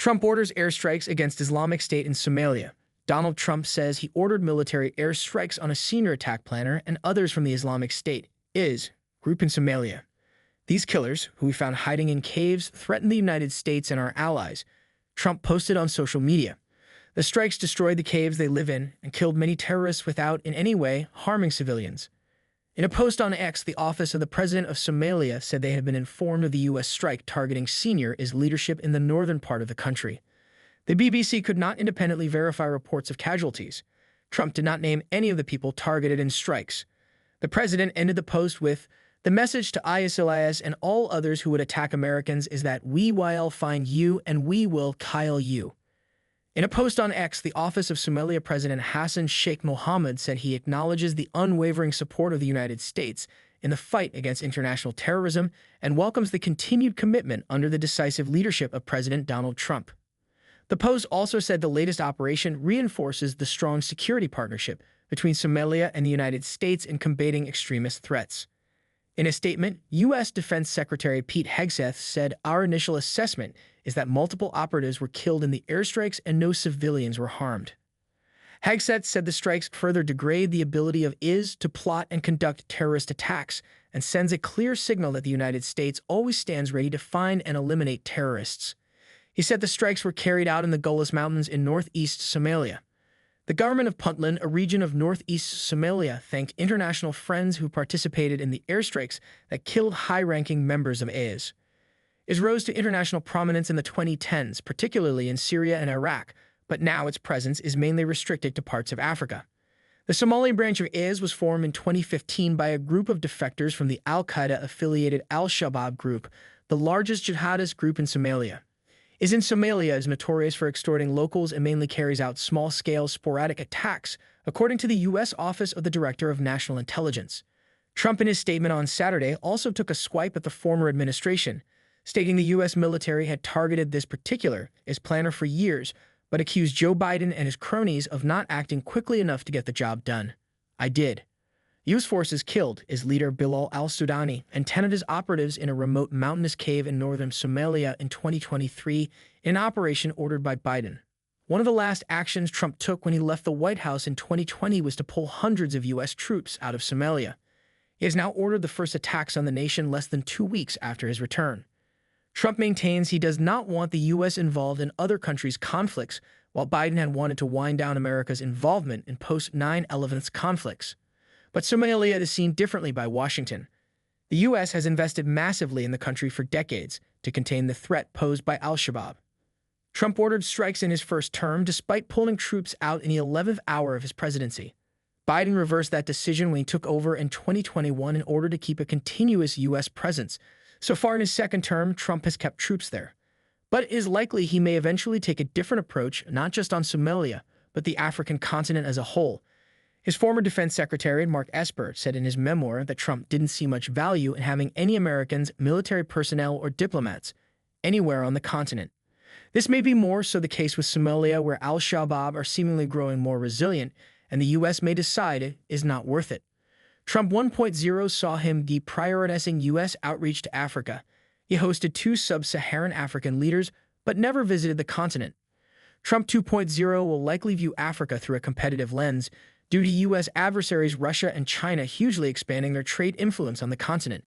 Trump orders airstrikes against Islamic State in Somalia. Donald Trump says he ordered military airstrikes on a senior attack planner and others from the Islamic State group in Somalia. These killers, who we found hiding in caves, threaten the United States and our allies, Trump posted on social media. The strikes destroyed the caves they live in and killed many terrorists without, in any way, harming civilians. In a post on X, the office of the president of Somalia said they had been informed of the U.S. strike targeting senior IS leadership in the northern part of the country. The BBC could not independently verify reports of casualties. Trump did not name any of the people targeted in strikes. The president ended the post with, "The message to ISIS and all others who would attack Americans is that we will find you and we will kill you." In a post on X, the office of Somalia President Hassan Sheikh Mohammed said he acknowledges the unwavering support of the United States in the fight against international terrorism and welcomes the continued commitment under the decisive leadership of President Donald Trump. The post also said the latest operation reinforces the strong security partnership between Somalia and the United States in combating extremist threats. In a statement, U.S. Defense Secretary Pete Hegseth said, "Our initial assessment is that multiple operatives were killed in the airstrikes and no civilians were harmed." Hegseth said the strikes further degrade the ability of IS to plot and conduct terrorist attacks and sends a clear signal that the United States always stands ready to find and eliminate terrorists. He said the strikes were carried out in the Golis Mountains in northeast Somalia. The government of Puntland, a region of northeast Somalia, thanked international friends who participated in the airstrikes that killed high-ranking members of IS. IS rose to international prominence in the 2010s, particularly in Syria and Iraq, but now its presence is mainly restricted to parts of Africa. The Somali branch of IS was formed in 2015 by a group of defectors from the al-Qaeda-affiliated Al-Shabaab group, the largest jihadist group in Somalia. IS in Somalia is notorious for extorting locals and mainly carries out small-scale, sporadic attacks, according to the U.S. Office of the Director of National Intelligence. Trump, in his statement on Saturday, also took a swipe at the former administration, stating the U.S. military had targeted this particular IS planner for years, but accused Joe Biden and his cronies of not acting quickly enough to get the job done. "I did." U.S. forces killed IS leader Bilal al-Sudani and 10 of his operatives in a remote mountainous cave in northern Somalia in 2023 in an operation ordered by Biden. One of the last actions Trump took when he left the White House in 2020 was to pull hundreds of U.S. troops out of Somalia. He has now ordered the first attacks on the nation less than 2 weeks after his return. Trump maintains he does not want the U.S. involved in other countries' conflicts, while Biden had wanted to wind down America's involvement in post-9/11 conflicts. But Somalia is seen differently by Washington. The U.S. has invested massively in the country for decades to contain the threat posed by al-Shabaab. Trump ordered strikes in his first term despite pulling troops out in the 11th hour of his presidency. Biden reversed that decision when he took over in 2021 in order to keep a continuous U.S. presence. So far in his second term, Trump has kept troops there. But it is likely he may eventually take a different approach, not just on Somalia, but the African continent as a whole. His former defense secretary, Mark Esper, said in his memoir that Trump didn't see much value in having any Americans, military personnel, or diplomats anywhere on the continent. This may be more so the case with Somalia, where al-Shabaab are seemingly growing more resilient, and the U.S. may decide it is not worth it. Trump 1.0 saw him deprioritizing U.S. outreach to Africa. He hosted 2 sub-Saharan African leaders, but never visited the continent. Trump 2.0 will likely view Africa through a competitive lens, due to U.S. adversaries Russia and China hugely expanding their trade influence on the continent.